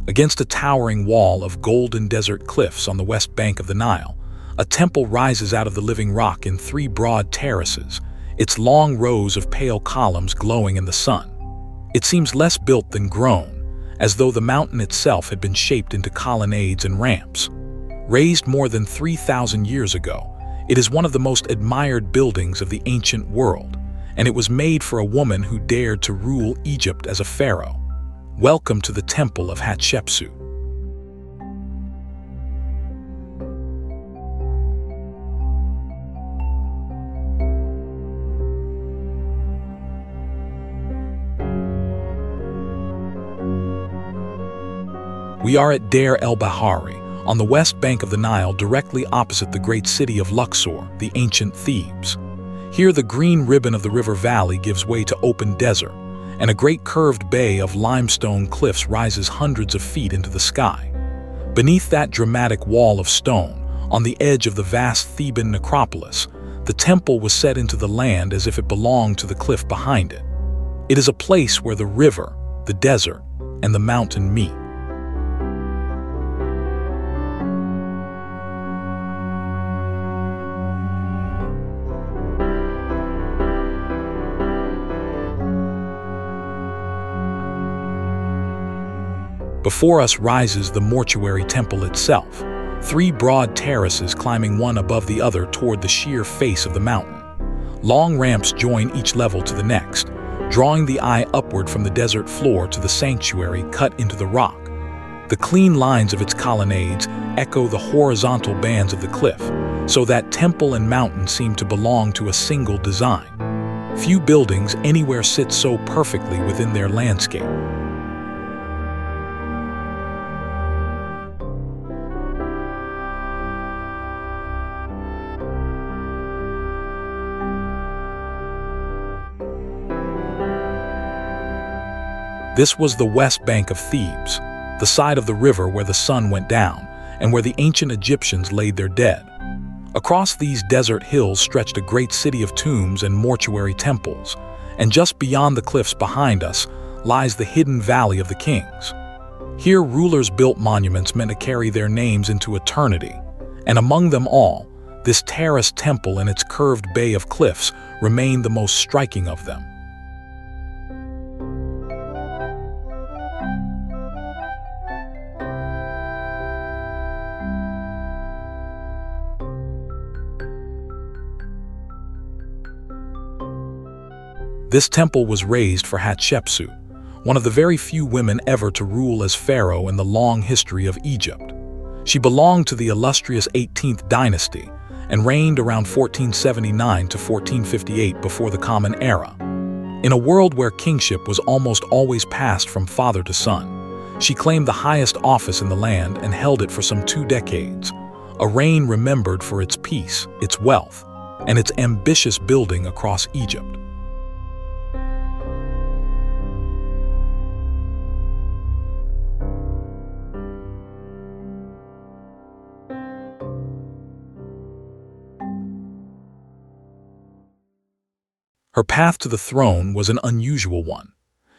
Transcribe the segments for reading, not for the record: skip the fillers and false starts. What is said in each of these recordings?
Against a towering wall of golden desert cliffs on the west bank of the Nile, a temple rises out of the living rock in 3 broad terraces, its long rows of pale columns glowing in the sun. It seems less built than grown, as though the mountain itself had been shaped into colonnades and ramps. Raised more than 3,000 years ago, it is one of the most admired buildings of the ancient world, and it was made for a woman who dared to rule Egypt as a pharaoh. Welcome to the Temple of Hatshepsut. We are at Deir el-Bahari, on the west bank of the Nile, directly opposite the great city of Luxor, the ancient Thebes. Here the green ribbon of the river valley gives way to open desert, and a great curved bay of limestone cliffs rises hundreds of feet into the sky. Beneath that dramatic wall of stone, on the edge of the vast Theban necropolis, the temple was set into the land as if it belonged to the cliff behind it. It is a place where the river, the desert, and the mountain meet. Before us rises the mortuary temple itself, 3 broad terraces climbing one above the other toward the sheer face of the mountain. Long ramps join each level to the next, drawing the eye upward from the desert floor to the sanctuary cut into the rock. The clean lines of its colonnades echo the horizontal bands of the cliff, so that temple and mountain seem to belong to a single design. Few buildings anywhere sit so perfectly within their landscape. This was the west bank of Thebes, the side of the river where the sun went down and where the ancient Egyptians laid their dead. Across these desert hills stretched a great city of tombs and mortuary temples, and just beyond the cliffs behind us lies the hidden Valley of the Kings. Here rulers built monuments meant to carry their names into eternity, and among them all, this terraced temple and its curved bay of cliffs remained the most striking of them. This temple was raised for Hatshepsut, one of the very few women ever to rule as pharaoh in the long history of Egypt. She belonged to the illustrious 18th dynasty and reigned around 1479 to 1458 before the Common Era. In a world where kingship was almost always passed from father to son, she claimed the highest office in the land and held it for some 2 decades, a reign remembered for its peace, its wealth, and its ambitious building across Egypt. Her path to the throne was an unusual one.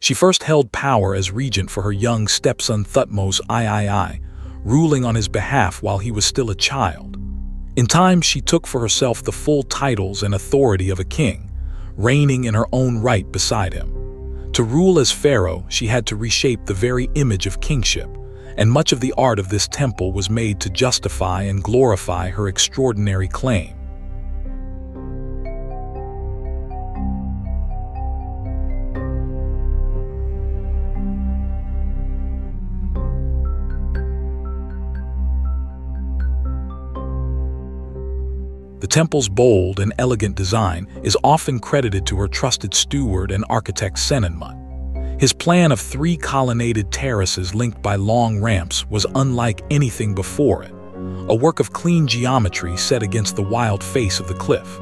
She first held power as regent for her young stepson Thutmose III, ruling on his behalf while he was still a child. In time, she took for herself the full titles and authority of a king, reigning in her own right beside him. To rule as pharaoh, she had to reshape the very image of kingship, and much of the art of this temple was made to justify and glorify her extraordinary claim. The temple's bold and elegant design is often credited to her trusted steward and architect Senenmut. His plan of 3 colonnaded terraces linked by long ramps was unlike anything before it, a work of clean geometry set against the wild face of the cliff.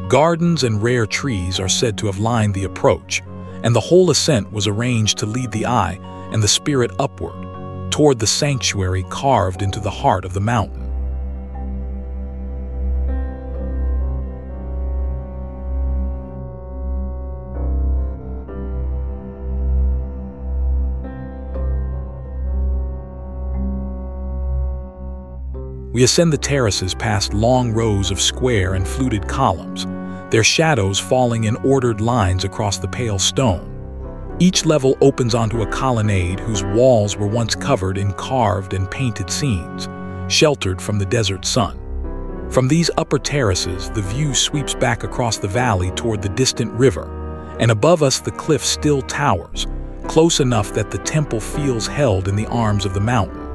Gardens and rare trees are said to have lined the approach, and the whole ascent was arranged to lead the eye and the spirit upward, toward the sanctuary carved into the heart of the mountain. We ascend the terraces past long rows of square and fluted columns, their shadows falling in ordered lines across the pale stone. Each level opens onto a colonnade whose walls were once covered in carved and painted scenes, sheltered from the desert sun. From these upper terraces, the view sweeps back across the valley toward the distant river, and above us the cliff still towers, close enough that the temple feels held in the arms of the mountain.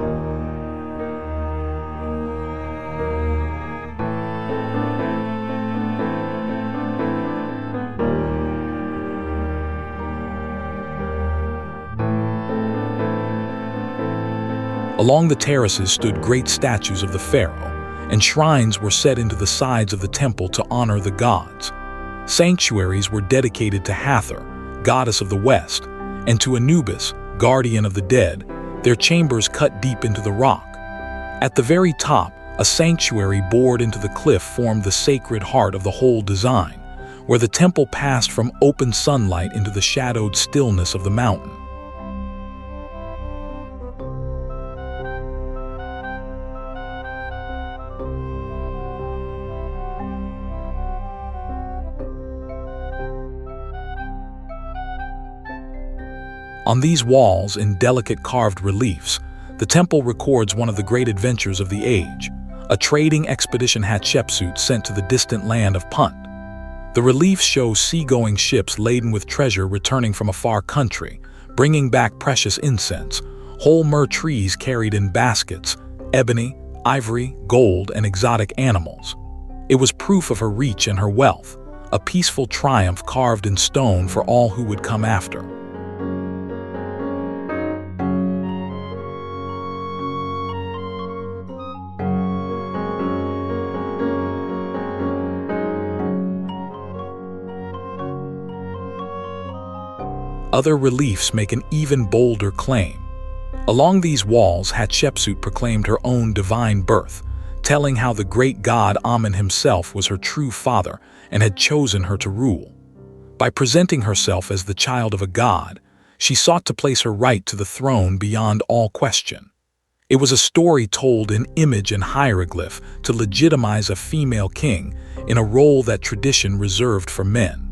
Along the terraces stood great statues of the Pharaoh, and shrines were set into the sides of the temple to honor the gods. Sanctuaries were dedicated to Hathor, goddess of the west, and to Anubis, guardian of the dead, their chambers cut deep into the rock. At the very top, a sanctuary bored into the cliff formed the sacred heart of the whole design, where the temple passed from open sunlight into the shadowed stillness of the mountain. On these walls, in delicate carved reliefs, the temple records one of the great adventures of the age, a trading expedition Hatshepsut sent to the distant land of Punt. The reliefs show seagoing ships laden with treasure returning from a far country, bringing back precious incense, whole myrrh trees carried in baskets, ebony, ivory, gold, and exotic animals. It was proof of her reach and her wealth, a peaceful triumph carved in stone for all who would come after. Other reliefs make an even bolder claim. Along these walls, Hatshepsut proclaimed her own divine birth, telling how the great god Amen himself was her true father and had chosen her to rule. By presenting herself as the child of a god, she sought to place her right to the throne beyond all question. It was a story told in image and hieroglyph to legitimize a female king in a role that tradition reserved for men.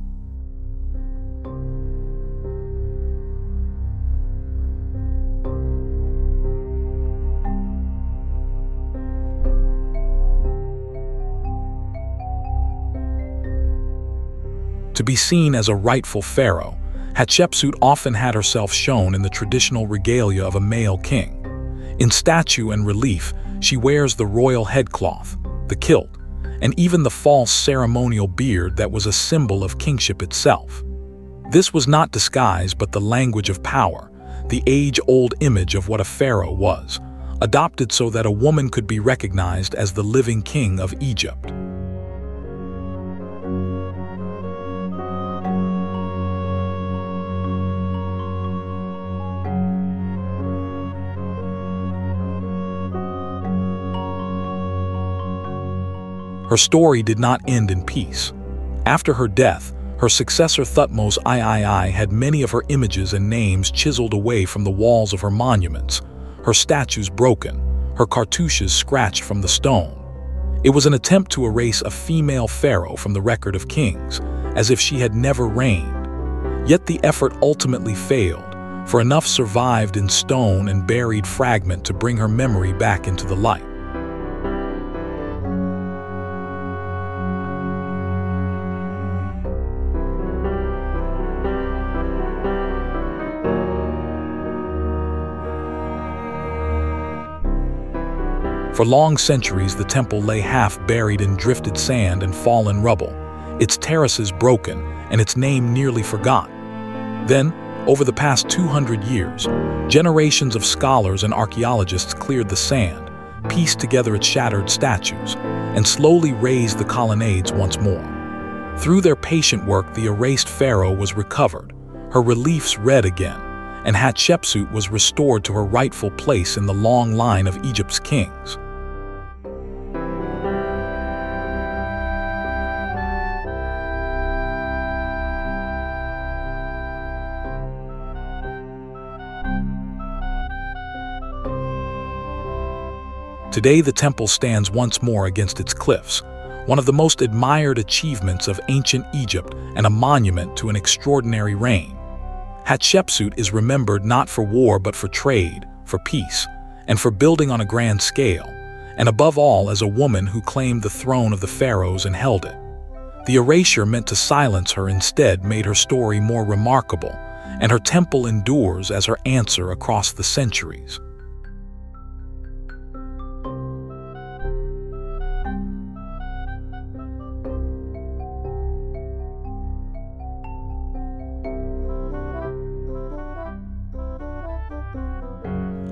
To be seen as a rightful pharaoh, Hatshepsut often had herself shown in the traditional regalia of a male king. In statue and relief, she wears the royal headcloth, the kilt, and even the false ceremonial beard that was a symbol of kingship itself. This was not disguise but the language of power, the age-old image of what a pharaoh was, adopted so that a woman could be recognized as the living king of Egypt. Her story did not end in peace. After her death, her successor Thutmose III had many of her images and names chiseled away from the walls of her monuments, her statues broken, her cartouches scratched from the stone. It was an attempt to erase a female pharaoh from the record of kings, as if she had never reigned. Yet the effort ultimately failed, for enough survived in stone and buried fragment to bring her memory back into the light. For long centuries, the temple lay half buried in drifted sand and fallen rubble, its terraces broken and its name nearly forgotten. Then, over the past 200 years, generations of scholars and archaeologists cleared the sand, pieced together its shattered statues, and slowly raised the colonnades once more. Through their patient work, the erased pharaoh was recovered, her reliefs read again, and Hatshepsut was restored to her rightful place in the long line of Egypt's kings. Today, the temple stands once more against its cliffs, one of the most admired achievements of ancient Egypt and a monument to an extraordinary reign. Hatshepsut is remembered not for war but for trade, for peace, and for building on a grand scale, and above all as a woman who claimed the throne of the pharaohs and held it. The erasure meant to silence her instead made her story more remarkable, and her temple endures as her answer across the centuries.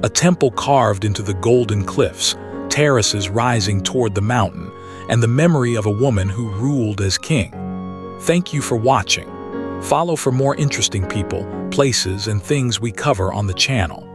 A temple carved into the golden cliffs, terraces rising toward the mountain, and the memory of a woman who ruled as king. Thank you for watching. Follow for more interesting people, places, and things we cover on the channel.